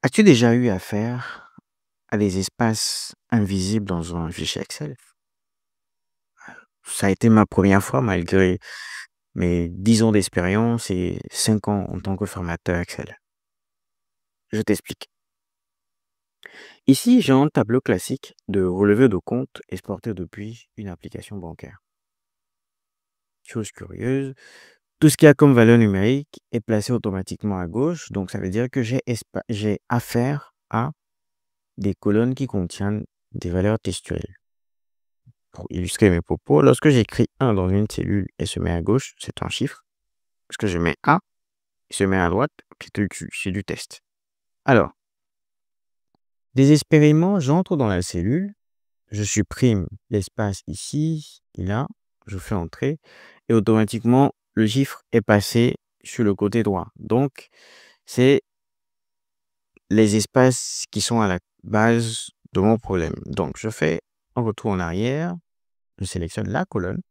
As-tu déjà eu affaire à des espaces invisibles dans un fichier Excel? Ça a été ma première fois malgré mes 10 ans d'expérience et 5 ans en tant que formateur Excel. Je t'explique. Ici, j'ai un tableau classique de relevé de compte exporté depuis une application bancaire. Chose curieuse, tout ce qu'il y a comme valeur numérique est placé automatiquement à gauche, donc ça veut dire que j'ai affaire à des colonnes qui contiennent des valeurs textuelles. Pour illustrer mes propos, lorsque j'écris 1 dans une cellule et se met à gauche, c'est un chiffre. Lorsque je mets A, il se met à droite, c'est du test. Alors, désespérément, j'entre dans la cellule, je supprime l'espace ici et là, je fais entrer, et automatiquement, le chiffre est passé sur le côté droit. Donc, c'est les espaces qui sont à la base de mon problème. Donc, je fais un retour en arrière, je sélectionne la colonne,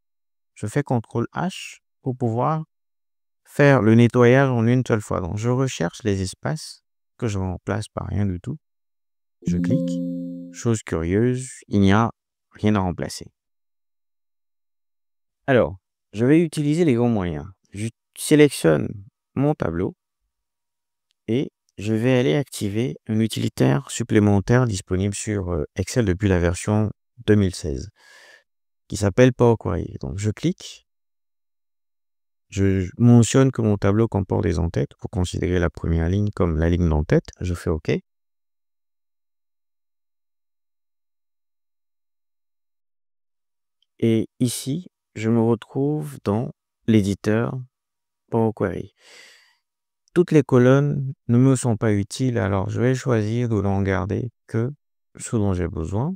je fais CTRL H pour pouvoir faire le nettoyage en une seule fois. Donc, je recherche les espaces que je remplace par rien du tout. Je clique. Chose curieuse, il n'y a rien à remplacer. Alors, je vais utiliser les grands moyens. Je sélectionne mon tableau et je vais aller activer un utilitaire supplémentaire disponible sur Excel depuis la version 2016 qui s'appelle Power Query. Donc, je clique. Je mentionne que mon tableau comporte des en-têtes pour considérer la première ligne comme la ligne d'en-tête. Je fais OK. Et ici, je me retrouve dans l'éditeur Power Query. Toutes les colonnes ne me sont pas utiles, alors je vais choisir de n'en garder que ce dont j'ai besoin.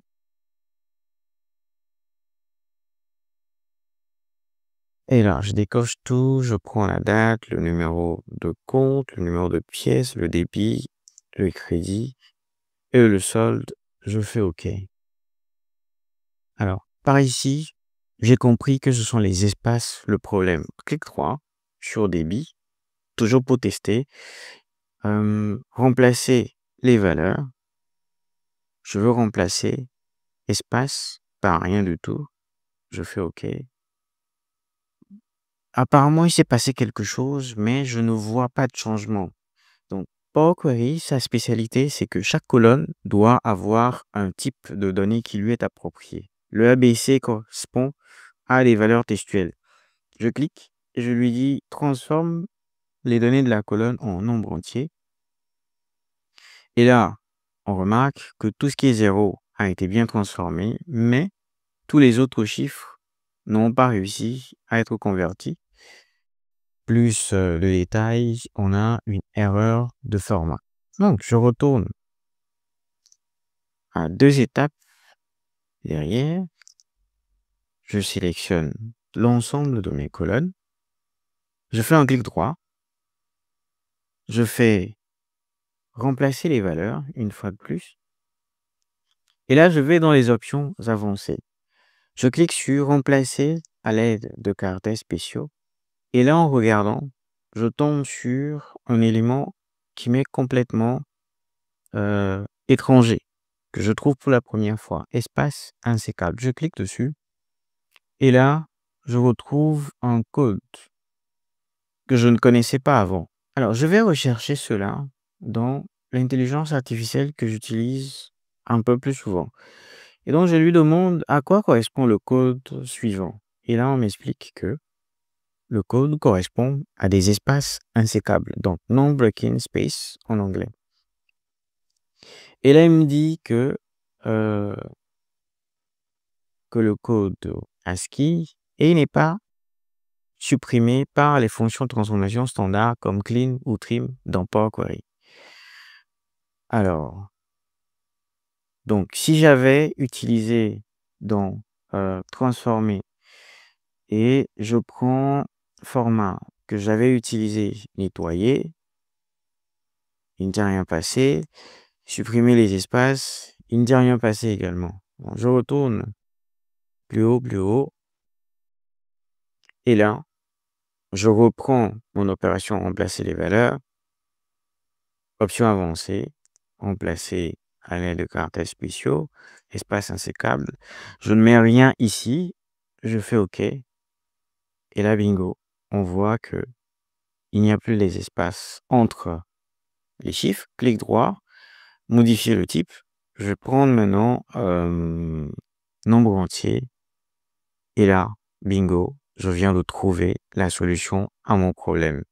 Et là, je décoche tout, je prends la date, le numéro de compte, le numéro de pièce, le débit, le crédit et le solde. Je fais OK. Alors, par ici, j'ai compris que ce sont les espaces le problème. Clic droit sur débit, toujours pour tester. Remplacer les valeurs. Je veux remplacer espace par rien du tout. Je fais OK. Apparemment, il s'est passé quelque chose, mais je ne vois pas de changement. Donc, Power Query, sa spécialité, c'est que chaque colonne doit avoir un type de données qui lui est approprié. Le ABC correspond à des valeurs textuelles. Je clique et je lui dis transforme les données de la colonne en nombre entier. Et là, on remarque que tout ce qui est 0 a été bien transformé, mais tous les autres chiffres n'ont pas réussi à être convertis. Plus le détail, on a une erreur de format. Donc, je retourne à 2 étapes derrière. Je sélectionne l'ensemble de mes colonnes. Je fais un clic droit. Je fais remplacer les valeurs une fois de plus. Et là, je vais dans les options avancées. Je clique sur remplacer à l'aide de caractères spéciaux. Et là, en regardant, je tombe sur un élément qui m'est complètement étranger, que je trouve pour la première fois. Espace insécable. Je clique dessus. Et là, je retrouve un code que je ne connaissais pas avant. Alors, je vais rechercher cela dans l'intelligence artificielle que j'utilise un peu plus souvent. Et donc, je lui demande à quoi correspond le code suivant. Et là, on m'explique que le code correspond à des espaces insécables, donc non-breaking space en anglais. Et là, il me dit euh, que le code ASCII et n'est pas supprimé par les fonctions de transformation standard comme clean ou trim dans Power Query. Alors, donc, si j'avais utilisé dans transformer et je prends format que j'avais utilisé nettoyer, il ne s'est rien passé. Supprimer les espaces, il ne s'est rien passé également. Bon, je retourne plus haut. Et là, je reprends mon opération remplacer les valeurs. Option avancée. remplacer à l'aide de caractères spéciaux, espace insécable. Je ne mets rien ici, je fais OK. Et là, bingo, on voit que il n'y a plus les espaces entre les chiffres. Clic droit, modifier le type. Je vais prendre maintenant nombre entier. Et là, bingo, je viens de trouver la solution à mon problème.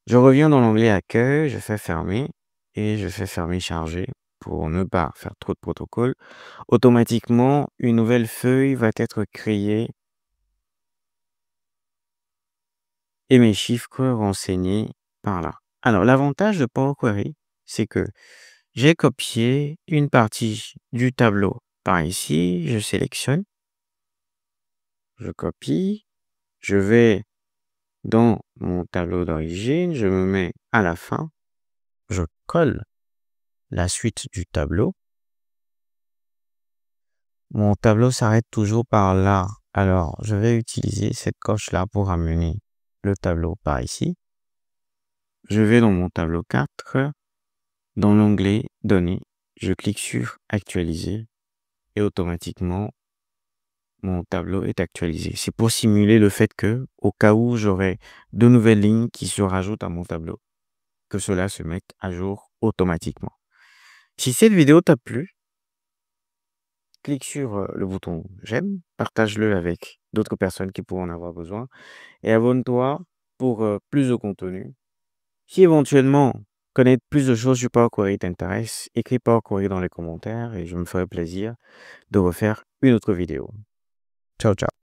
Je reviens dans l'onglet accueil, je fais fermer et je fais fermer charger pour ne pas faire trop de protocoles. Automatiquement, une nouvelle feuille va être créée et mes chiffres renseignés par là. Alors, l'avantage de Power Query, c'est que j'ai copié une partie du tableau par ici, je sélectionne, je copie, je vais dans mon tableau d'origine, je me mets à la fin, je colle la suite du tableau. Mon tableau s'arrête toujours par là. Alors, je vais utiliser cette coche-là pour amener le tableau par ici. Je vais dans mon tableau 4, dans l'onglet Données, je clique sur Actualiser et automatiquement, mon tableau est actualisé. C'est pour simuler le fait que, au cas où j'aurai de nouvelles lignes qui se rajoutent à mon tableau, que cela se mette à jour automatiquement. Si cette vidéo t'a plu, clique sur le bouton j'aime, partage-le avec d'autres personnes qui pourront en avoir besoin et abonne-toi pour plus de contenu. Si éventuellement connaître plus de choses sur Power Query t'intéresse, écris Power Query dans les commentaires et je me ferai plaisir de refaire une autre vidéo. Ciao, ciao.